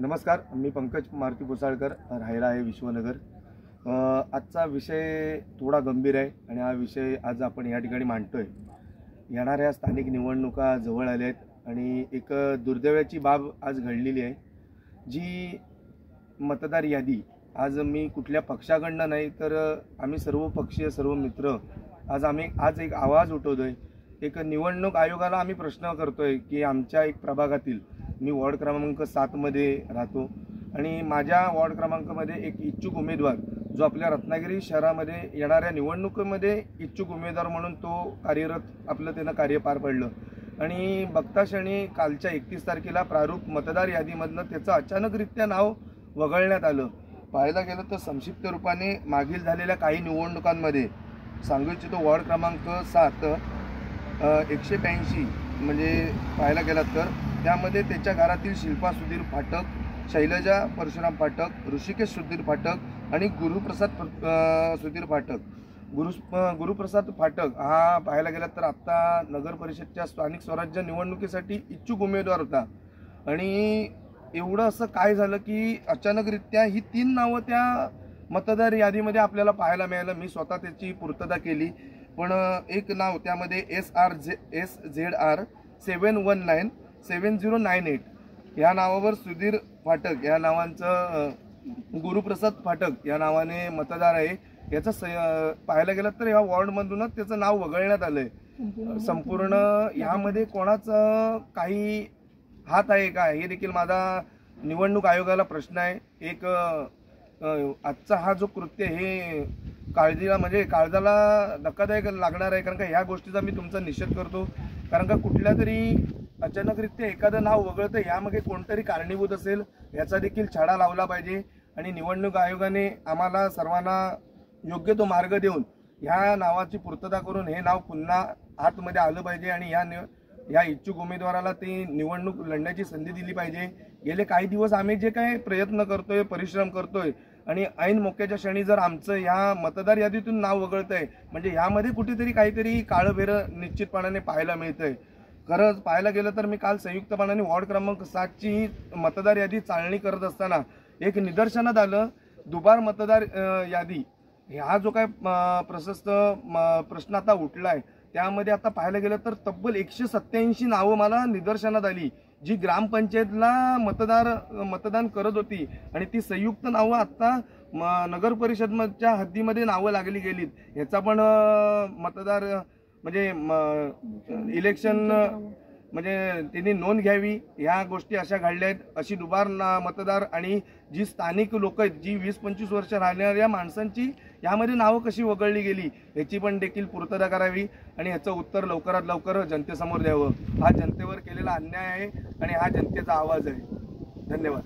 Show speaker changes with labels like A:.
A: नमस्कार, मी पंकज मारुती पुसाळकर, राहायला आहे विश्वनगर। आजचा विषय थोडा गंभीर आहे आणि हा विषय आज आपण या ठिकाणी मांडतोय। येणाऱ्या स्थानिक निवडणुका जवळ आल्या आहेत आणि एक दुर्दैवाची बाब आज घडलेली आहे, जी मतदार यादी आज मी कुठल्या पक्षाकडनं नाही तर आम्ही सर्व पक्षीय सर्व मित्र आज एक आवाज उठवतोय। एक निवडणूक आयोगाला आम्ही प्रश्न करतोय की आमच्या एक प्रभागातील, मी वॉर्ड क्रमांक 7 मध्ये राहतो आणि माझ्या वॉर्ड क्रमांकामध्ये एक इच्छुक उमेदवार जो आपल्या रत्नागिरी शहरामध्ये येणाऱ्या निवडणुकीमध्ये इच्छुक उमेदवार म्हणून तो कार्यरत आपलं त्यानं कार्य पार पडलं आणि बघताक्षणी कालच्या 31 तारखेला प्रारूप मतदार यादीमधनं त्याचं अचानकरित्या नाव वगळण्यात आलं। पाहायला गेलं तर संक्षिप्त रूपाने मागील झालेल्या काही निवडणुकांमध्ये सांगू इच्छितो वॉर्ड क्रमांक 7 182 म्हणजे पाहायला गेलात तर त्यामध्ये त्याच्या घरातील शिल्पा सुधीर फाटक, शैलजा परशुराम फाटक, ऋषिकेश सुधीर फाटक आणि गुरुप्रसाद सुधीर फाटक। गुरुप्रसाद फाटक हा पाहायला गेला तर आत्ता नगर परिषदच्या स्थानिक स्वराज्य निवडणुकीसाठी इच्छुक उमेदवार होता आणि एवढं असं काय झालं की अचानकरित्या ही 3 नावं त्या मतदार यादीमध्ये आपल्याला पाहायला मिळालं। मी स्वतः त्याची पूर्तता केली, पण एक नाव त्यामध्ये SZR 7197098 या नावावर सुधीर फाटक या नावांचं गुरुप्रसाद फाटक या नावाने मतदार आहे। याचं पाहायला गेलं तर या वॉर्डमधूनच त्याचं नाव वगळण्यात आलंय। संपूर्ण यामध्ये कोणाचं काही हात आहे का, हे देखील माझा निवडणूक आयोगाला प्रश्न आहे। एक आजचा हा जो कृत्य हे काळजाला धक्कादायक लागणार आहे, कारण का ह्या गोष्टीचा मी तुमचा निषेध करतो। कारण का कुठल्या तरी अचानकरित्या एखादं नाव वगळतं यामागे कोणतरी कारणीभूत असेल, याचा देखील छडा लावला पाहिजे आणि निवडणूक आयोगाने आम्हाला सर्वांना योग्य तो मार्ग देऊन ह्या नावाची पूर्तता करून हे नाव पुन्हा आतमध्ये आलं पाहिजे आणि या इच्छुक उमेदवाराला ती निवडणूक लढण्याची संधी दिली पाहिजे। गेले काही दिवस आम्ही जे काही प्रयत्न करतोय, परिश्रम करतोय आणि ऐन मोक्याच्या क्षणी जर आमचं ह्या मतदार यादीतून नाव वगळतंय म्हणजे ह्यामध्ये कुठेतरी काहीतरी काळबेरं निश्चितपणाने पाहायला मिळतंय। खरंच पाहायला गेलं तर मी काल संयुक्तपणाने वॉर्ड क्रमांक 7 ची मतदार यादी चाळणी करत असताना एक निदर्शनात आलं, दुबार मतदार यादी हा जो काय प्रश्न आता उठलाय त्यामध्ये आता पाहायला गेलं तर तब्बल 187 नावं मला निदर्शनात आली, जी ग्रामपंचायतला मतदान करत होती आणि ती संयुक्त नावं आता नगर परिषदच्या हद्दीमध्ये नावं लागली गेलीत। याचा पण मतदार म्हणजे इलेक्शन म्हणजे त्यांनी नोंद घ्यावी। ह्या गोष्टी अशा घडल्या आहेत, अशी दुबार मतदार आणि जी स्थानिक लोक आहेत, जी 20-25 वर्ष राहणाऱ्या माणसांची यामध्ये नावं कशी वगळली गेली याची पण देखील पूर्तता करावी आणि याचं उत्तर लवकरात लवकर जनतेसमोर द्यावं। हा जनतेवर केलेला अन्याय आहे आणि हा जनतेचा आवाज आहे। धन्यवाद।